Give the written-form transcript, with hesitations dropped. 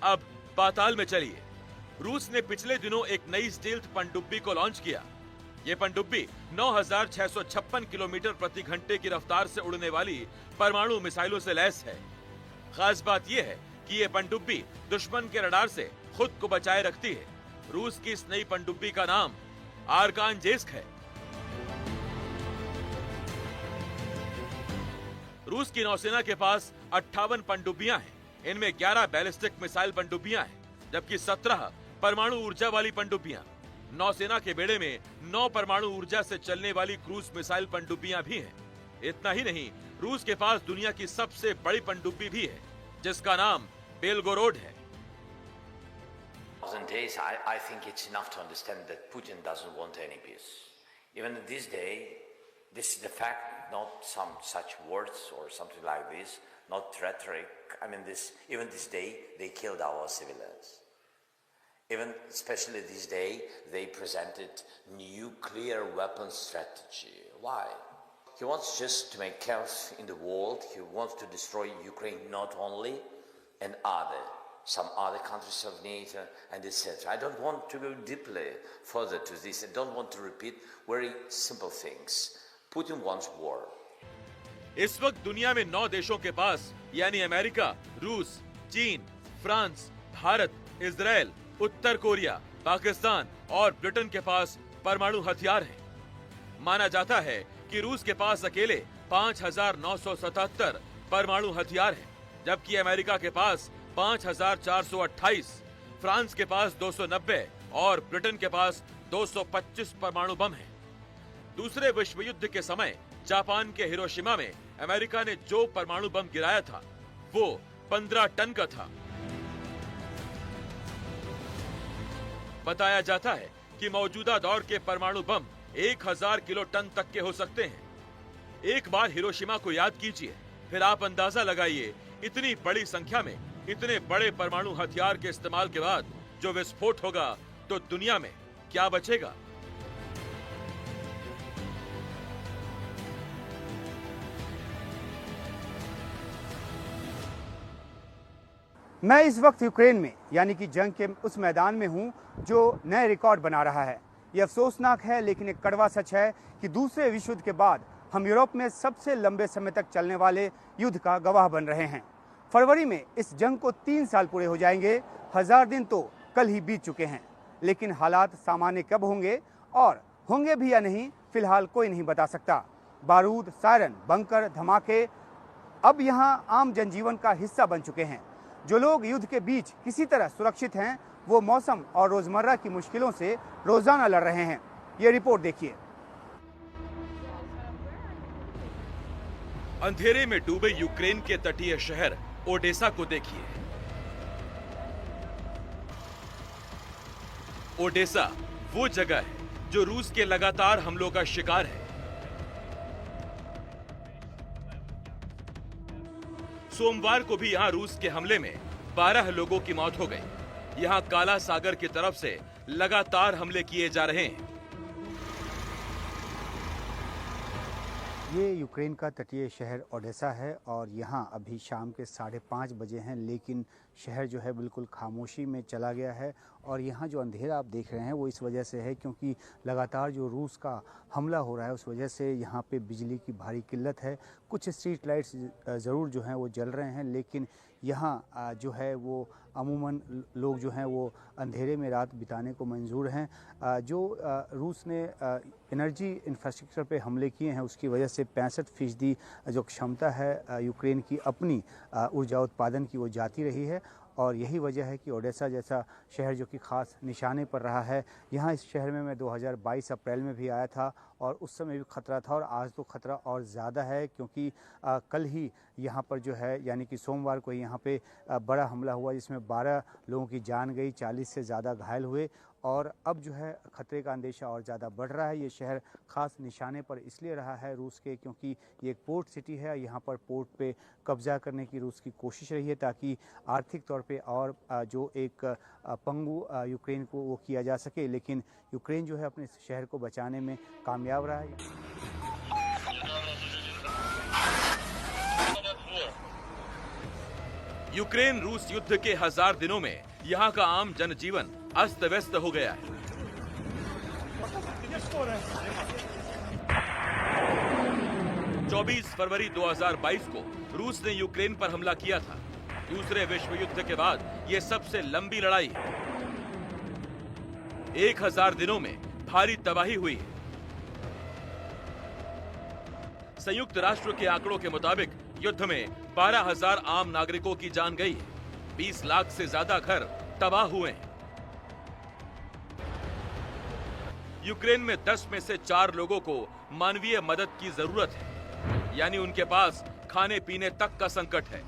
अब पाताल में चलिए। रूस ने पिछले दिनों एक नई स्टील्थ पनडुब्बी को लॉन्च किया। ये पनडुब्बी 9,656 किलोमीटर प्रति घंटे की रफ्तार से उड़ने वाली परमाणु मिसाइलों से लैस है। खास बात यह है कि ये पनडुब्बी दुश्मन के रडार से खुद को बचाए रखती है। रूस की इस नई पनडुब्बी का नाम आर्कांजेस्क है। रूस की नौसेना के पास 58 पनडुब्बियां हैं। इनमें 11 बैलिस्टिक मिसाइल पनडुब्बियां हैं, जबकि 17 परमाणु ऊर्जा वाली पनडुब्बियां। नौसेना के बेड़े में 9 परमाणु ऊर्जा से चलने वाली क्रूज मिसाइल पनडुब्बियां भी हैं। इतना ही नहीं, रूस के पास दुनिया की सबसे बड़ी पनडुब्बी भी है, जिसका नाम बेलगोरोड है। Days, I think it's enough to understand that Putin doesn't want any peace. Even this day, this is the fact, not some such words or something like this, not rhetoric. I mean, even this day, they killed our civilians. Even especially this day, they presented nuclear weapon strategy. Why? He wants just to make chaos in the world. He wants to destroy Ukraine not only, and some other countries of NATO and etc. I don't want to go deeply further to this. I don't want to repeat very simple things. Putin wants war. इस वक्त दुनिया में 9 देशों के पास यानी America, रूस, चीन, France, Bharat, Israel, उत्तर Korea, Pakistan और ब्रिटेन के पास परमाणु हथियार हैं। माना जाता है कि रूस के पास अकेले 5,977 परमाणु हथियार हैं, जबकि अमेरिका के पास 5,428, फ्रांस के पास 290 और ब्रिटेन के पास 225 परमाणु बम हैं। दूसरे विश्व युद्ध के समय जापान के हिरोशिमा में अमेरिका ने जो परमाणु बम गिराया था, वो 15 टन का था। बताया जाता है कि मौजूदा दौर के परमाणु बम 1000 किलो टन तक के हो सकते हैं। एक बार हिरोशिमा को याद कीजिए, फिर आप अंदाजा लगाइए इतनी बड़ी संख्या में इतने बड़े परमाणु हथियार के इस्तेमाल के बाद जो विस्फोट होगा तो दुनिया में क्या बचेगा। मैं इस वक्त यूक्रेन में यानी कि जंग के उस मैदान में हूं जो नए रिकॉर्ड बना रहा है। यह अफसोसनाक है, लेकिन एक कड़वा सच है कि दूसरे विश्व युद्ध के बाद हम यूरोप में सबसे लंबे समय तक चलने वाले युद्ध का गवाह बन रहे हैं। फरवरी में इस जंग को 3 साल पूरे हो जाएंगे। 1000 दिन तो कल ही बीत चुके हैं, लेकिन हालात सामान्य कब होंगे और होंगे भी या नहीं, फिलहाल कोई नहीं बता सकता। बारूद, सायरन, बंकर, धमाके अब यहाँ आम जनजीवन का हिस्सा बन चुके हैं। जो लोग युद्ध के बीच किसी तरह सुरक्षित हैं, वो मौसम और रोजमर्रा की मुश्किलों से रोजाना लड़ रहे हैं। ये रिपोर्ट देखिए। अंधेरे में डूबे यूक्रेन के तटीय शहर ओडेसा को देखिए। ओडेसा वो जगह है जो रूस के लगातार हमलों का शिकार है। सोमवार को भी यहां रूस के हमले में 12 लोगों की मौत हो गई। यहां काला सागर की तरफ से लगातार हमले किए जा रहे हैं। ये यूक्रेन का तटीय शहर ओडेसा है और यहाँ अभी शाम के 5:30 बजे हैं, लेकिन शहर जो है बिल्कुल खामोशी में चला गया है। और यहाँ जो अंधेरा आप देख रहे हैं वो इस वजह से है क्योंकि लगातार जो रूस का हमला हो रहा है उस वजह से यहाँ पे बिजली की भारी किल्लत है। कुछ स्ट्रीट लाइट्स ज़रूर जो हैं वो जल रहे हैं, लेकिन यहाँ जो है वो अमूमन लोग जो हैं वो अंधेरे में रात बिताने को मंजूर हैं। जो रूस ने एनर्जी इंफ्रास्ट्रक्चर पे हमले किए हैं उसकी वजह से 65% जो क्षमता है यूक्रेन की अपनी ऊर्जा उत्पादन की, वो जाती रही है। और यही वजह है कि ओडेसा जैसा शहर जो कि ख़ास निशाने पर रहा है। यहाँ इस शहर में मैं 2022 अप्रैल में भी आया था और उस समय भी खतरा था, और आज तो खतरा और ज़्यादा है क्योंकि कल ही यहाँ पर जो है यानी कि सोमवार को यहाँ पे बड़ा हमला हुआ जिसमें 12 लोगों की जान गई, 40 से ज़्यादा घायल हुए। और अब जो है खतरे का अंदेशा और ज़्यादा बढ़ रहा है। ये शहर ख़ास निशाने पर इसलिए रहा है रूस के क्योंकि ये एक पोर्ट सिटी है। यहाँ पर पोर्ट पे कब्ज़ा करने की रूस की कोशिश रही है ताकि आर्थिक तौर पे और जो एक पंगु यूक्रेन को वो किया जा सके, लेकिन यूक्रेन जो है अपने शहर को बचाने में कामयाब रहा है। यूक्रेन रूस युद्ध के 1000 दिनों में यहाँ का आम जनजीवन अस्त व्यस्त हो गया है। 24 फरवरी 2022 को रूस ने यूक्रेन पर हमला किया था। दूसरे विश्व युद्ध के बाद यह सबसे लंबी लड़ाई है। 1000 दिनों में भारी तबाही हुई है। संयुक्त राष्ट्र के आंकड़ों के मुताबिक युद्ध में 12,000 आम नागरिकों की जान गई है। 20 लाख से ज्यादा घर तबाह हुए हैं। यूक्रेन में 10 में से 4 लोगों को मानवीय मदद की जरूरत है, यानी उनके पास खाने पीने तक का संकट है।